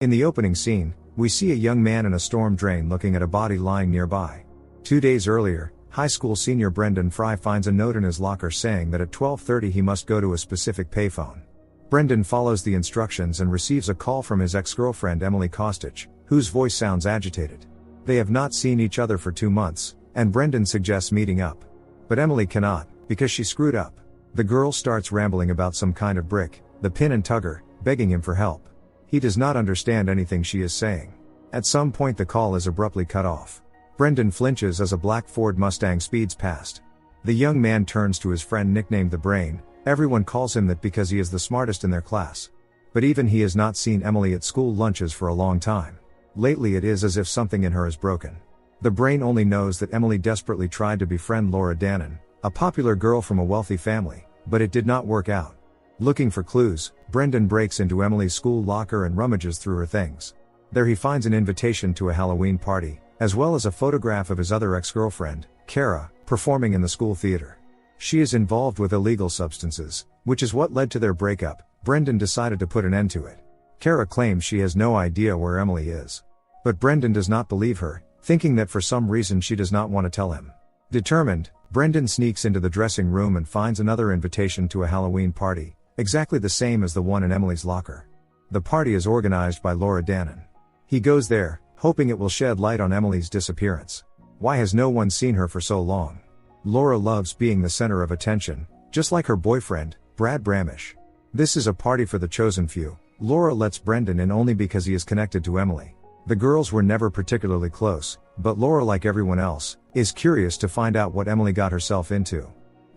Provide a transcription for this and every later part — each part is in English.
In the opening scene, we see a young man in a storm drain looking at a body lying nearby. 2 days earlier, high school senior Brendan Fry finds a note in his locker saying that at 12:30 he must go to a specific payphone. Brendan follows the instructions and receives a call from his ex-girlfriend Emily Kostic, whose voice sounds agitated. They have not seen each other for 2 months, and Brendan suggests meeting up. But Emily cannot, because she screwed up. The girl starts rambling about some kind of brick, the pin and tugger, begging him for help. He does not understand anything she is saying. At some point the call is abruptly cut off. Brendan flinches as a black Ford Mustang speeds past. The young man turns to his friend nicknamed the Brain. Everyone calls him that because he is the smartest in their class. But even he has not seen Emily at school lunches for a long time. Lately it is as if something in her is broken. The Brain only knows that Emily desperately tried to befriend Laura Dannon, a popular girl from a wealthy family, but it did not work out. Looking for clues, Brendan breaks into Emily's school locker and rummages through her things. There he finds an invitation to a Halloween party, as well as a photograph of his other ex-girlfriend, Kara, performing in the school theater. She is involved with illegal substances, which is what led to their breakup. Brendan decided to put an end to it. Kara claims she has no idea where Emily is. But Brendan does not believe her, thinking that for some reason she does not want to tell him. Determined, Brendan sneaks into the dressing room and finds another invitation to a Halloween party, exactly the same as the one in Emily's locker. The party is organized by Laura Dannon. He goes there, hoping it will shed light on Emily's disappearance. Why has no one seen her for so long? Laura loves being the center of attention, just like her boyfriend, Brad Bramish. This is a party for the chosen few. Laura lets Brendan in only because he is connected to Emily. The girls were never particularly close, but Laura, like everyone else, is curious to find out what Emily got herself into.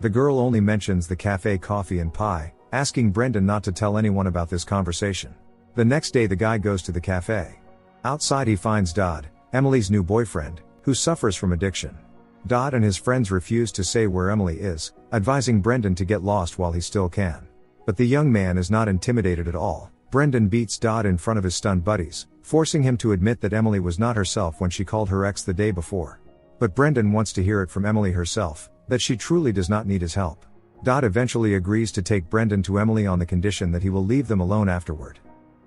The girl only mentions the cafe coffee and pie, asking Brendan not to tell anyone about this conversation. The next day the guy goes to the cafe. Outside he finds Dodd, Emily's new boyfriend, who suffers from addiction. Dodd and his friends refuse to say where Emily is, advising Brendan to get lost while he still can. But the young man is not intimidated at all. Brendan beats Dodd in front of his stunned buddies, forcing him to admit that Emily was not herself when she called her ex the day before. But Brendan wants to hear it from Emily herself, that she truly does not need his help. Dodd eventually agrees to take Brendan to Emily on the condition that he will leave them alone afterward.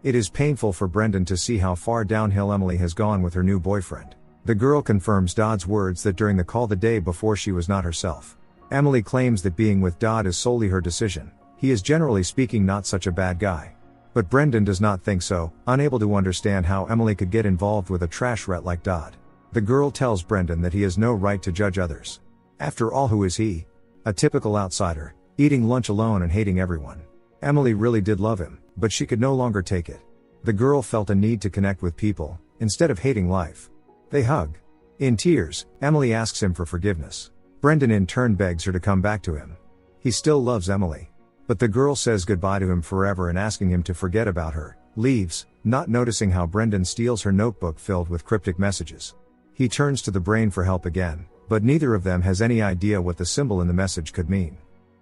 It is painful for Brendan to see how far downhill Emily has gone with her new boyfriend. The girl confirms Dodd's words that during the call the day before she was not herself. Emily claims that being with Dodd is solely her decision. He is generally speaking not such a bad guy. But Brendan does not think so, unable to understand how Emily could get involved with a trash rat like Dodd. The girl tells Brendan that he has no right to judge others. After all, who is he? A typical outsider, eating lunch alone and hating everyone. Emily really did love him, but she could no longer take it. The girl felt a need to connect with people, instead of hating life. They hug. In tears, Emily asks him for forgiveness. Brendan in turn begs her to come back to him. He still loves Emily. But the girl says goodbye to him forever and asking him to forget about her, leaves, not noticing how Brendan steals her notebook filled with cryptic messages. He turns to the Brain for help again, but neither of them has any idea what the symbol in the message could mean.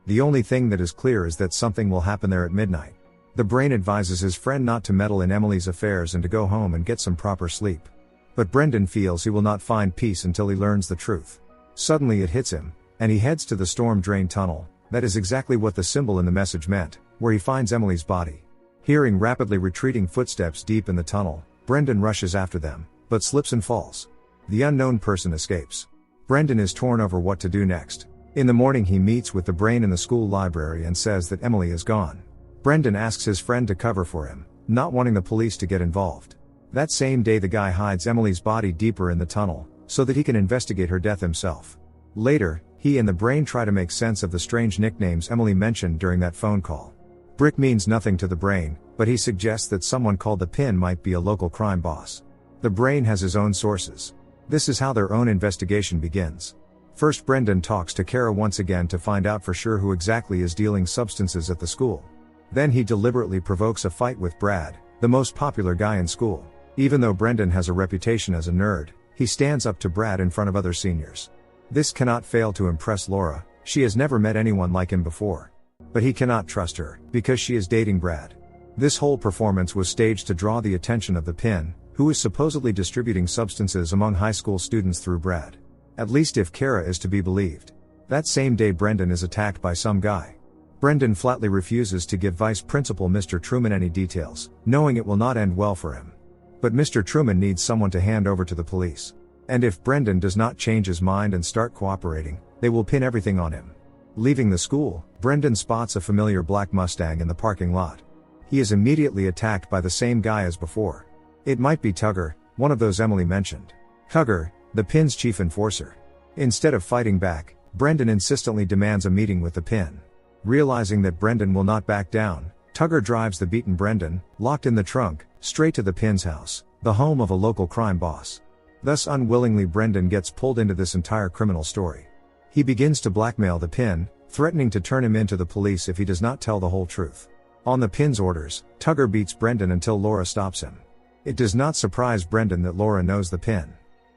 The only thing that is clear is that something will happen there at midnight. The Brain advises his friend not to meddle in Emily's affairs and to go home and get some proper sleep. But Brendan feels he will not find peace until he learns the truth. Suddenly it hits him, and he heads to the storm drain tunnel. That is exactly what the symbol in the message meant, where he finds Emily's body. Hearing rapidly retreating footsteps deep in the tunnel, Brendan rushes after them, but slips and falls. The unknown person escapes. Brendan is torn over what to do next. In the morning he meets with the Brain in the school library and says that Emily is gone. Brendan asks his friend to cover for him, not wanting the police to get involved. That same day the guy hides Emily's body deeper in the tunnel, so that he can investigate her death himself. Later, he and the Brain try to make sense of the strange nicknames Emily mentioned during that phone call. Brick means nothing to the Brain, but he suggests that someone called the Pin might be a local crime boss. The Brain has his own sources. This is how their own investigation begins. First, Brendan talks to Kara once again to find out for sure who exactly is dealing substances at the school. Then he deliberately provokes a fight with Brad, the most popular guy in school. Even though Brendan has a reputation as a nerd, he stands up to Brad in front of other seniors. This cannot fail to impress Laura. She has never met anyone like him before. But he cannot trust her, because she is dating Brad. This whole performance was staged to draw the attention of the Pin, who is supposedly distributing substances among high school students through Brad. At least if Kara is to be believed. That same day Brendan is attacked by some guy. Brendan flatly refuses to give Vice Principal Mr. Truman any details, knowing it will not end well for him. But Mr. Truman needs someone to hand over to the police. And if Brendan does not change his mind and start cooperating, they will pin everything on him. Leaving the school, Brendan spots a familiar black Mustang in the parking lot. He is immediately attacked by the same guy as before. It might be Tugger, one of those Emily mentioned. Tugger, the pin's chief enforcer. Instead of fighting back, Brendan insistently demands a meeting with the pin. Realizing that Brendan will not back down, Tugger drives the beaten Brendan, locked in the trunk, straight to the pin's house, the home of a local crime boss. Thus unwillingly Brendan gets pulled into this entire criminal story. He begins to blackmail the pin, threatening to turn him in to the police if he does not tell the whole truth. On the pin's orders, Tugger beats Brendan until Laura stops him. It does not surprise Brendan that Laura knows the pin.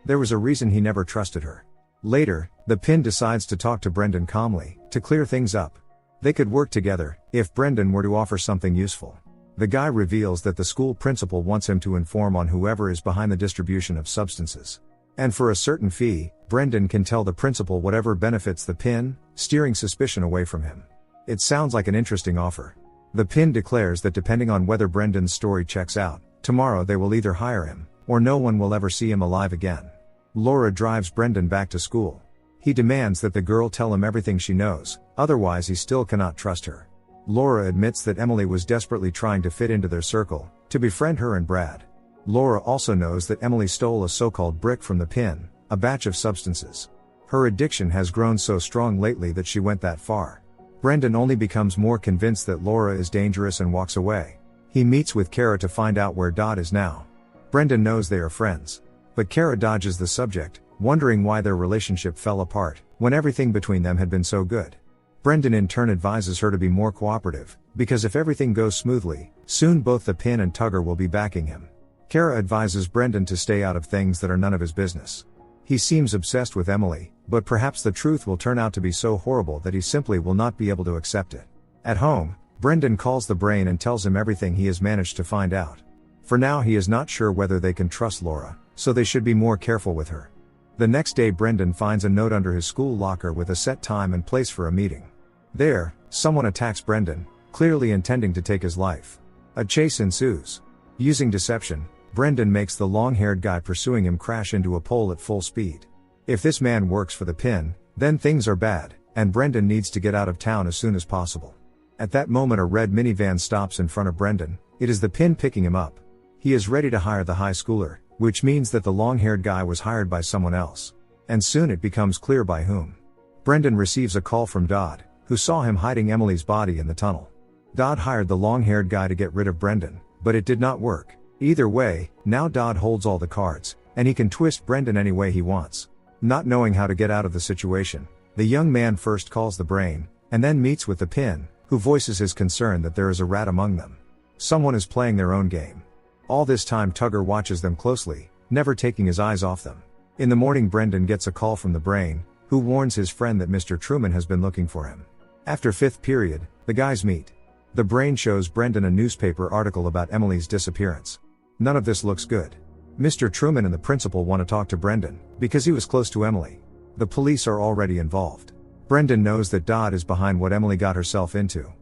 There was a reason he never trusted her. Later, the pin decides to talk to Brendan calmly, to clear things up. They could work together, if Brendan were to offer something useful. The guy reveals that the school principal wants him to inform on whoever is behind the distribution of substances. And for a certain fee, Brendan can tell the principal whatever benefits the pin, steering suspicion away from him. It sounds like an interesting offer. The pin declares that depending on whether Brendan's story checks out, tomorrow they will either hire him, or no one will ever see him alive again. Laura drives Brendan back to school. He demands that the girl tell him everything she knows, otherwise he still cannot trust her. Laura admits that Emily was desperately trying to fit into their circle, to befriend her and Brad. Laura also knows that Emily stole a so-called brick from the pin, a batch of substances. Her addiction has grown so strong lately that she went that far. Brendan only becomes more convinced that Laura is dangerous and walks away. He meets with Kara to find out where Dodd is now. Brendan knows they are friends. But Kara dodges the subject, wondering why their relationship fell apart, when everything between them had been so good. Brendan in turn advises her to be more cooperative, because if everything goes smoothly, soon both the pin and Tugger will be backing him. Kara advises Brendan to stay out of things that are none of his business. He seems obsessed with Emily, but perhaps the truth will turn out to be so horrible that he simply will not be able to accept it. At home, Brendan calls the brain and tells him everything he has managed to find out. For now he is not sure whether they can trust Laura, so they should be more careful with her. The next day Brendan finds a note under his school locker with a set time and place for a meeting. There, someone attacks Brendan, clearly intending to take his life. A chase ensues. Using deception, Brendan makes the long-haired guy pursuing him crash into a pole at full speed. If this man works for the pin, then things are bad, and Brendan needs to get out of town as soon as possible. At that moment a red minivan stops in front of Brendan. It is the pin picking him up. He is ready to hire the high schooler, which means that the long-haired guy was hired by someone else. And soon it becomes clear by whom. Brendan receives a call from Dodd, who saw him hiding Emily's body in the tunnel. Dodd hired the long-haired guy to get rid of Brendan, but it did not work. Either way, now Dodd holds all the cards, and he can twist Brendan any way he wants. Not knowing how to get out of the situation, the young man first calls the brain, and then meets with the pin, who voices his concern that there is a rat among them. Someone is playing their own game. All this time Tugger watches them closely, never taking his eyes off them. In the morning Brendan gets a call from the brain, who warns his friend that Mr. Truman has been looking for him. After fifth period, the guys meet. The brain shows Brendan a newspaper article about Emily's disappearance. None of this looks good. Mr. Truman and the principal want to talk to Brendan, because he was close to Emily. The police are already involved. Brendan knows that Dodd is behind what Emily got herself into.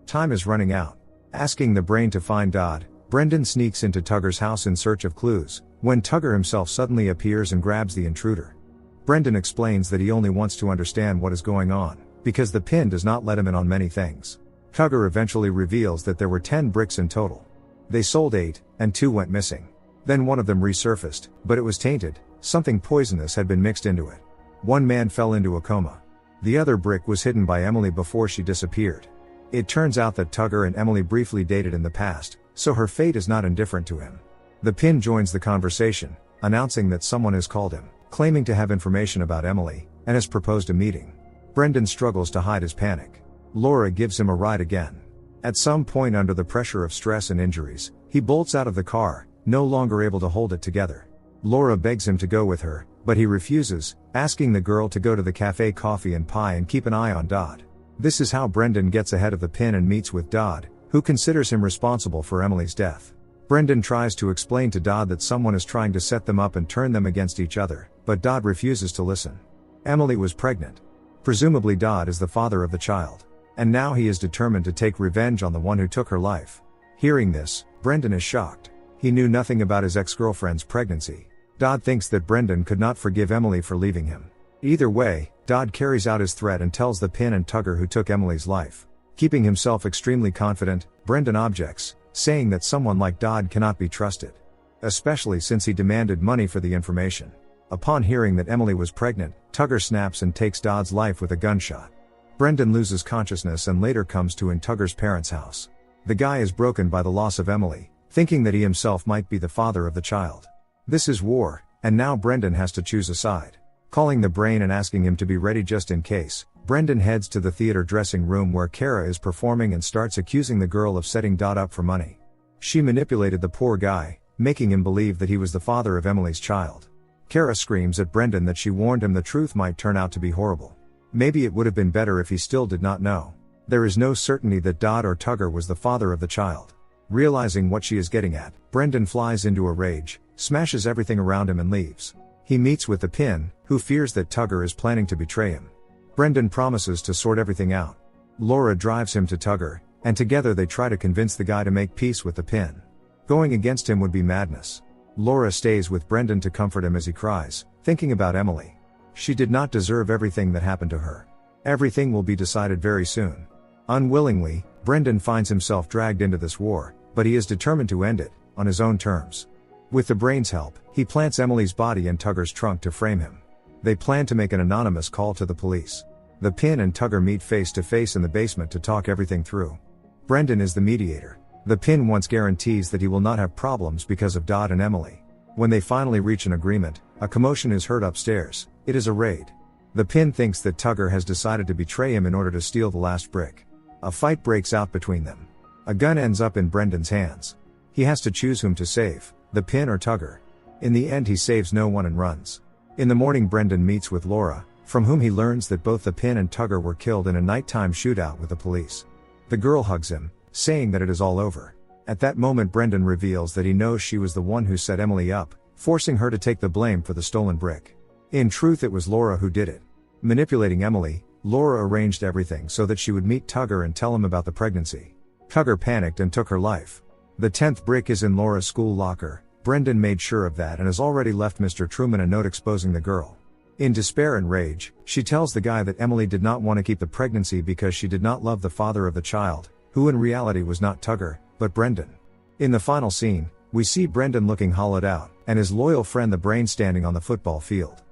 Time is running out. Asking the brain to find Dodd, Brendan sneaks into Tugger's house in search of clues, when Tugger himself suddenly appears and grabs the intruder. Brendan explains that he only wants to understand what is going on, because the pin does not let him in on many things. Tugger eventually reveals that there were 10 bricks in total. They sold 8, and 2 went missing. Then one of them resurfaced, but it was tainted. Something poisonous had been mixed into it. One man fell into a coma. The other brick was hidden by Emily before she disappeared. It turns out that Tugger and Emily briefly dated in the past, so her fate is not indifferent to him. The pin joins the conversation, announcing that someone has called him, claiming to have information about Emily, and has proposed a meeting. Brendan struggles to hide his panic. Laura gives him a ride again. At some point under the pressure of stress and injuries, he bolts out of the car, no longer able to hold it together. Laura begs him to go with her, but he refuses, asking the girl to go to the cafe Coffee and Pie and keep an eye on Dodd. This is how Brendan gets ahead of the pin and meets with Dodd, who considers him responsible for Emily's death. Brendan tries to explain to Dodd that someone is trying to set them up and turn them against each other, but Dodd refuses to listen. Emily was pregnant. Presumably Dodd is the father of the child. And now he is determined to take revenge on the one who took her life. Hearing this, Brendan is shocked. He knew nothing about his ex-girlfriend's pregnancy. Dodd thinks that Brendan could not forgive Emily for leaving him. Either way, Dodd carries out his threat and tells the Pin and Tugger who took Emily's life. Keeping himself extremely confident, Brendan objects, saying that someone like Dodd cannot be trusted. Especially since he demanded money for the information. Upon hearing that Emily was pregnant, Tugger snaps and takes Dodd's life with a gunshot. Brendan loses consciousness and later comes to in Tugger's parents' house. The guy is broken by the loss of Emily, thinking that he himself might be the father of the child. This is war, and now Brendan has to choose a side. Calling the brain and asking him to be ready just in case, Brendan heads to the theater dressing room where Kara is performing and starts accusing the girl of setting Dodd up for money. She manipulated the poor guy, making him believe that he was the father of Emily's child. Kara screams at Brendan that she warned him the truth might turn out to be horrible. Maybe it would have been better if he still did not know. There is no certainty that Dodd or Tugger was the father of the child. Realizing what she is getting at, Brendan flies into a rage, smashes everything around him and leaves. He meets with the Pin, who fears that Tugger is planning to betray him. Brendan promises to sort everything out. Laura drives him to Tugger, and together they try to convince the guy to make peace with the Pin. Going against him would be madness. Laura stays with Brendan to comfort him as he cries, thinking about Emily. She did not deserve everything that happened to her. Everything will be decided very soon. Unwillingly, Brendan finds himself dragged into this war, but he is determined to end it, on his own terms. With the brain's help, he plants Emily's body in Tugger's trunk to frame him. They plan to make an anonymous call to the police. The Pin and Tugger meet face to face in the basement to talk everything through. Brendan is the mediator. The Pin once guarantees that he will not have problems because of Dodd and Emily. When they finally reach an agreement, a commotion is heard upstairs. It is a raid. The Pin thinks that Tugger has decided to betray him in order to steal the last brick. A fight breaks out between them. A gun ends up in Brendan's hands. He has to choose whom to save, the Pin or Tugger. In the end he saves no one and runs. In the morning Brendan meets with Laura, from whom he learns that both the Pin and Tugger were killed in a nighttime shootout with the police. The girl hugs him, saying that it is all over. At that moment Brendan reveals that he knows she was the one who set Emily up, forcing her to take the blame for the stolen brick. In truth it was Laura who did it. Manipulating Emily, Laura arranged everything so that she would meet Tugger and tell him about the pregnancy. Tugger panicked and took her life. The 10th brick is in Laura's school locker. Brendan made sure of that and has already left Mr. Truman a note exposing the girl. In despair and rage, she tells the guy that Emily did not want to keep the pregnancy because she did not love the father of the child, who in reality was not Tugger, but Brendan. In the final scene, we see Brendan looking hollowed out, and his loyal friend the Brain standing on the football field.